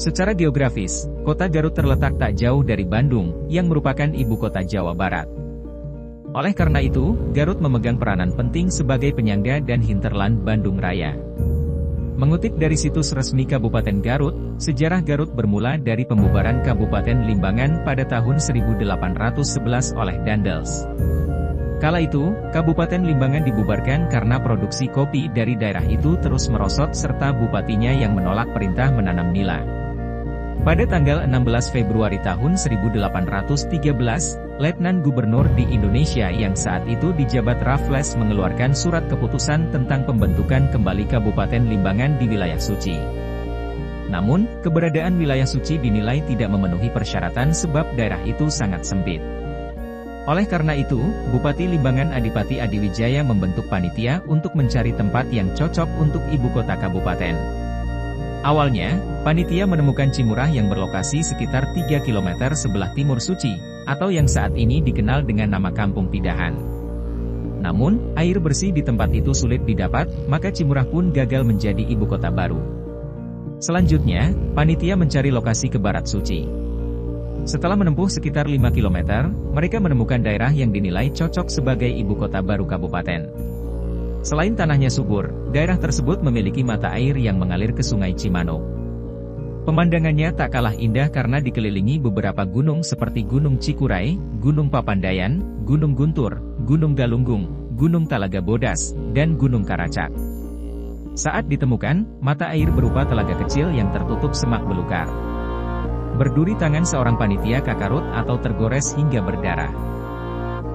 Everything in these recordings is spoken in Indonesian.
Secara geografis, kota Garut terletak tak jauh dari Bandung, yang merupakan ibu kota Jawa Barat. Oleh karena itu, Garut memegang peranan penting sebagai penyangga dan hinterland Bandung Raya. Mengutip dari situs resmi Kabupaten Garut, sejarah Garut bermula dari pembubaran Kabupaten Limbangan pada tahun 1811 oleh Daendels. Kala itu, Kabupaten Limbangan dibubarkan karena produksi kopi dari daerah itu terus merosot serta bupatinya yang menolak perintah menanam nila. Pada tanggal 16 Februari tahun 1813, Letnan Gubernur di Indonesia yang saat itu dijabat Raffles mengeluarkan surat keputusan tentang pembentukan kembali Kabupaten Limbangan di wilayah suci. Namun, keberadaan wilayah suci dinilai tidak memenuhi persyaratan sebab daerah itu sangat sempit. Oleh karena itu, Bupati Limbangan Adipati Adiwijaya membentuk panitia untuk mencari tempat yang cocok untuk ibu kota kabupaten. Awalnya, panitia menemukan Cimurah yang berlokasi sekitar 3 km sebelah timur Suci, atau yang saat ini dikenal dengan nama Kampung Pidahan. Namun, air bersih di tempat itu sulit didapat, maka Cimurah pun gagal menjadi ibu kota baru. Selanjutnya, panitia mencari lokasi ke barat Suci. Setelah menempuh sekitar 5 km, mereka menemukan daerah yang dinilai cocok sebagai ibu kota baru kabupaten. Selain tanahnya subur, daerah tersebut memiliki mata air yang mengalir ke Sungai Cimanuk. Pemandangannya tak kalah indah karena dikelilingi beberapa gunung seperti Gunung Cikuray, Gunung Papandayan, Gunung Guntur, Gunung Galunggung, Gunung Talaga Bodas, dan Gunung Karacak. Saat ditemukan, mata air berupa telaga kecil yang tertutup semak belukar. Berduri tangan seorang panitia kakarut atau tergores hingga berdarah.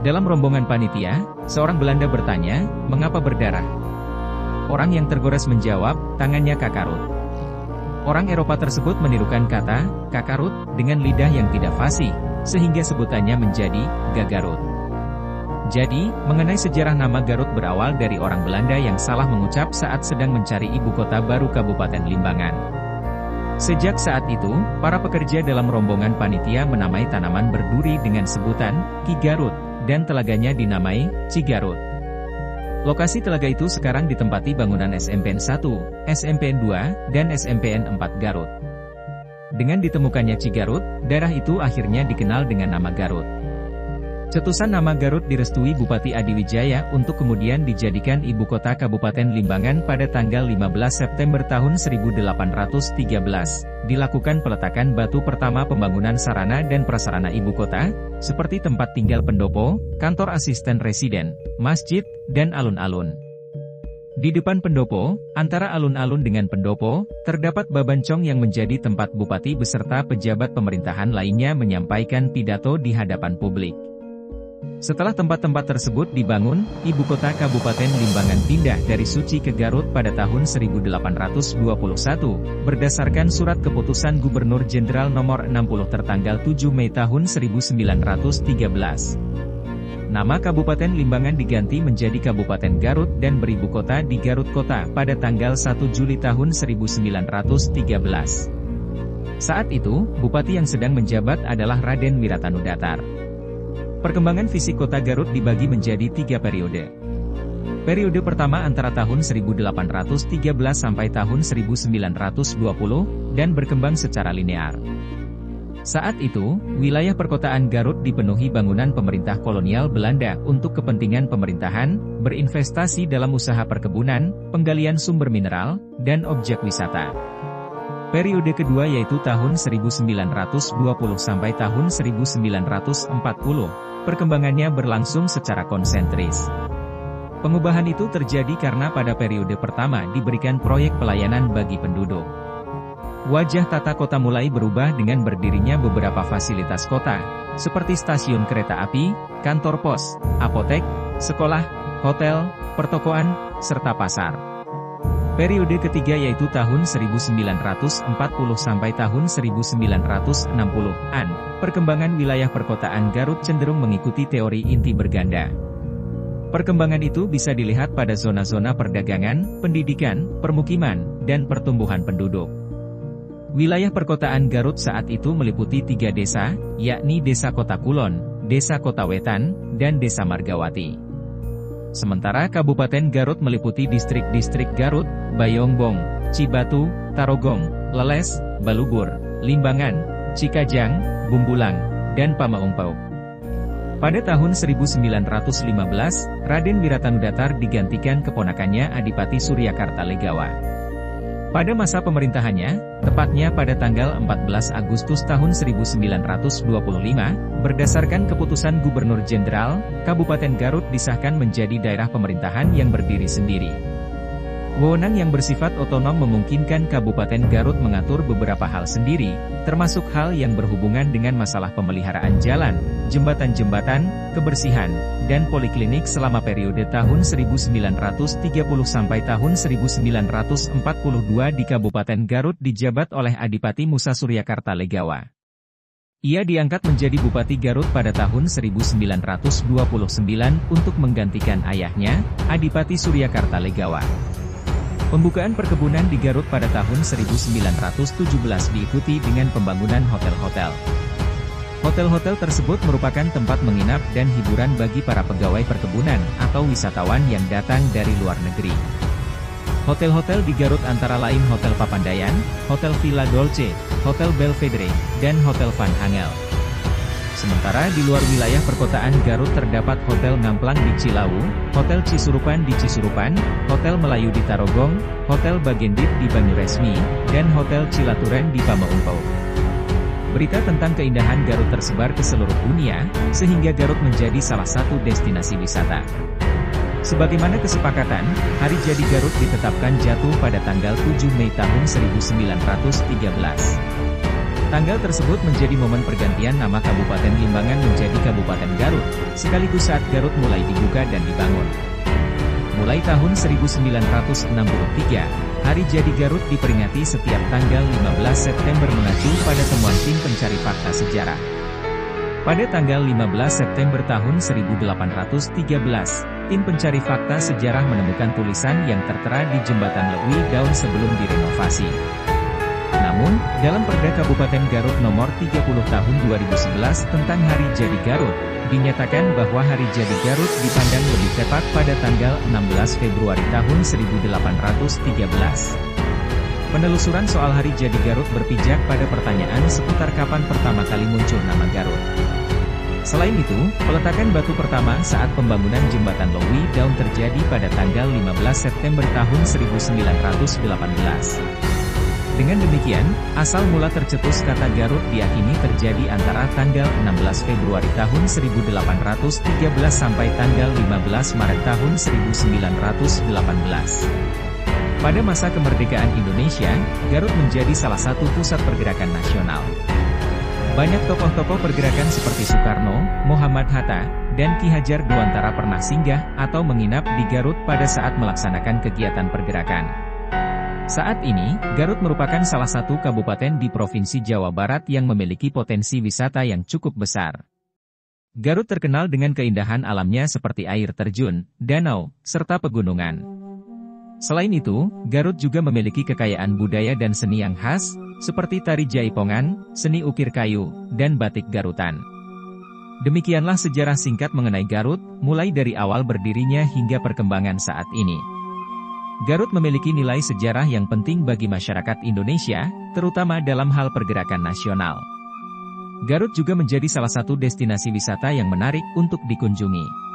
Dalam rombongan panitia, seorang Belanda bertanya, "Mengapa berdarah?" Orang yang tergores menjawab, "Tangannya kakarut." Orang Eropa tersebut menirukan kata kakarut dengan lidah yang tidak fasih, sehingga sebutannya menjadi Gagarut. Jadi, mengenai sejarah nama Garut berawal dari orang Belanda yang salah mengucap saat sedang mencari ibu kota baru Kabupaten Limbangan. Sejak saat itu, para pekerja dalam rombongan panitia menamai tanaman berduri dengan sebutan Ki Garut, dan telaganya dinamai Cigarut. Lokasi telaga itu sekarang ditempati bangunan SMPN 1, SMPN 2, dan SMPN 4 Garut. Dengan ditemukannya Cigarut, daerah itu akhirnya dikenal dengan nama Garut. Cetusan nama Garut direstui Bupati Adiwijaya untuk kemudian dijadikan ibu kota Kabupaten Limbangan pada tanggal 15 September tahun 1813. Dilakukan peletakan batu pertama pembangunan sarana dan prasarana ibu kota, seperti tempat tinggal pendopo, kantor asisten residen, masjid, dan alun-alun. Di depan pendopo, antara alun-alun dengan pendopo, terdapat babancong yang menjadi tempat bupati beserta pejabat pemerintahan lainnya menyampaikan pidato di hadapan publik. Setelah tempat-tempat tersebut dibangun, ibu kota Kabupaten Limbangan pindah dari Suci ke Garut pada tahun 1821, berdasarkan surat keputusan Gubernur Jenderal Nomor 60 tertanggal 7 Mei tahun 1913. Nama Kabupaten Limbangan diganti menjadi Kabupaten Garut dan beribu kota di Garut Kota pada tanggal 1 Juli tahun 1913. Saat itu, bupati yang sedang menjabat adalah Raden Wiratanudatar. Perkembangan fisik kota Garut dibagi menjadi 3 periode. Periode pertama antara tahun 1813 sampai tahun 1920, dan berkembang secara linear. Saat itu, wilayah perkotaan Garut dipenuhi bangunan pemerintah kolonial Belanda untuk kepentingan pemerintahan, berinvestasi dalam usaha perkebunan, penggalian sumber mineral, dan objek wisata. Periode kedua yaitu tahun 1920 sampai tahun 1940. Perkembangannya berlangsung secara konsentris. Pengubahan itu terjadi karena pada periode pertama diberikan proyek pelayanan bagi penduduk. Wajah tata kota mulai berubah dengan berdirinya beberapa fasilitas kota, seperti stasiun kereta api, kantor pos, apotek, sekolah, hotel, pertokoan, serta pasar. Periode ketiga yaitu tahun 1940 sampai tahun 1960-an, perkembangan wilayah perkotaan Garut cenderung mengikuti teori inti berganda. Perkembangan itu bisa dilihat pada zona-zona perdagangan, pendidikan, permukiman, dan pertumbuhan penduduk. Wilayah perkotaan Garut saat itu meliputi 3 desa, yakni Desa Kota Kulon, Desa Kota Wetan, dan Desa Margawati. Sementara Kabupaten Garut meliputi distrik-distrik Garut, Bayongbong, Cibatu, Tarogong, Leles, Balubur, Limbangan, Cikajang, Bumbulang, dan Pamaungpau. Pada tahun 1915, Raden Wiratanudatar digantikan keponakannya Adipati Suryakartalegawa. Pada masa pemerintahannya, tepatnya pada tanggal 14 Agustus tahun 1925, berdasarkan keputusan Gubernur Jenderal, Kabupaten Garut disahkan menjadi daerah pemerintahan yang berdiri sendiri. Wewenang yang bersifat otonom memungkinkan Kabupaten Garut mengatur beberapa hal sendiri, termasuk hal yang berhubungan dengan masalah pemeliharaan jalan, jembatan-jembatan, kebersihan, dan poliklinik selama periode tahun 1930 sampai tahun 1942 di Kabupaten Garut dijabat oleh Adipati Musa Suryakartalegawa. Ia diangkat menjadi Bupati Garut pada tahun 1929 untuk menggantikan ayahnya, Adipati Suryakartalegawa. Pembukaan perkebunan di Garut pada tahun 1917 diikuti dengan pembangunan hotel-hotel. Hotel-hotel tersebut merupakan tempat menginap dan hiburan bagi para pegawai perkebunan atau wisatawan yang datang dari luar negeri. Hotel-hotel di Garut antara lain Hotel Papandayan, Hotel Villa Dolce, Hotel Belvedere, dan Hotel Van Angel. Sementara di luar wilayah perkotaan Garut terdapat Hotel Ngamplang di Cilawu, Hotel Cisurupan di Cisurupan, Hotel Melayu di Tarogong, Hotel Bagendit di Banyuresmi, dan Hotel Cilaturen di Pamaungpau. Berita tentang keindahan Garut tersebar ke seluruh dunia, sehingga Garut menjadi salah satu destinasi wisata. Sebagaimana kesepakatan, Hari Jadi Garut ditetapkan jatuh pada tanggal 7 Mei tahun 1913. Tanggal tersebut menjadi momen pergantian nama Kabupaten Limbangan menjadi Kabupaten Garut, sekaligus saat Garut mulai dibuka dan dibangun. Mulai tahun 1963, Hari Jadi Garut diperingati setiap tanggal 15 September mengacu pada temuan tim pencari fakta sejarah. Pada tanggal 15 September tahun 1813, tim pencari fakta sejarah menemukan tulisan yang tertera di Jembatan Lewi Daun sebelum direnovasi. Namun, dalam Perda Kabupaten Garut Nomor 30 Tahun 2011 tentang Hari Jadi Garut, dinyatakan bahwa Hari Jadi Garut dipandang lebih tepat pada tanggal 16 Februari tahun 1813. Penelusuran soal Hari Jadi Garut berpijak pada pertanyaan seputar kapan pertama kali muncul nama Garut. Selain itu, peletakan batu pertama saat pembangunan Jembatan Lewi Daun terjadi pada tanggal 15 September tahun 1918. Dengan demikian, asal mula tercetus kata Garut diyakini terjadi antara tanggal 16 Februari tahun 1813 sampai tanggal 15 Maret tahun 1918. Pada masa kemerdekaan Indonesia, Garut menjadi salah satu pusat pergerakan nasional. Banyak tokoh-tokoh pergerakan seperti Soekarno, Muhammad Hatta, dan Ki Hajar Dewantara pernah singgah atau menginap di Garut pada saat melaksanakan kegiatan pergerakan. Saat ini, Garut merupakan salah satu kabupaten di Provinsi Jawa Barat yang memiliki potensi wisata yang cukup besar. Garut terkenal dengan keindahan alamnya seperti air terjun, danau, serta pegunungan. Selain itu, Garut juga memiliki kekayaan budaya dan seni yang khas, seperti tari jaipongan, seni ukir kayu, dan batik Garutan. Demikianlah sejarah singkat mengenai Garut, mulai dari awal berdirinya hingga perkembangan saat ini. Garut memiliki nilai sejarah yang penting bagi masyarakat Indonesia, terutama dalam hal pergerakan nasional. Garut juga menjadi salah satu destinasi wisata yang menarik untuk dikunjungi.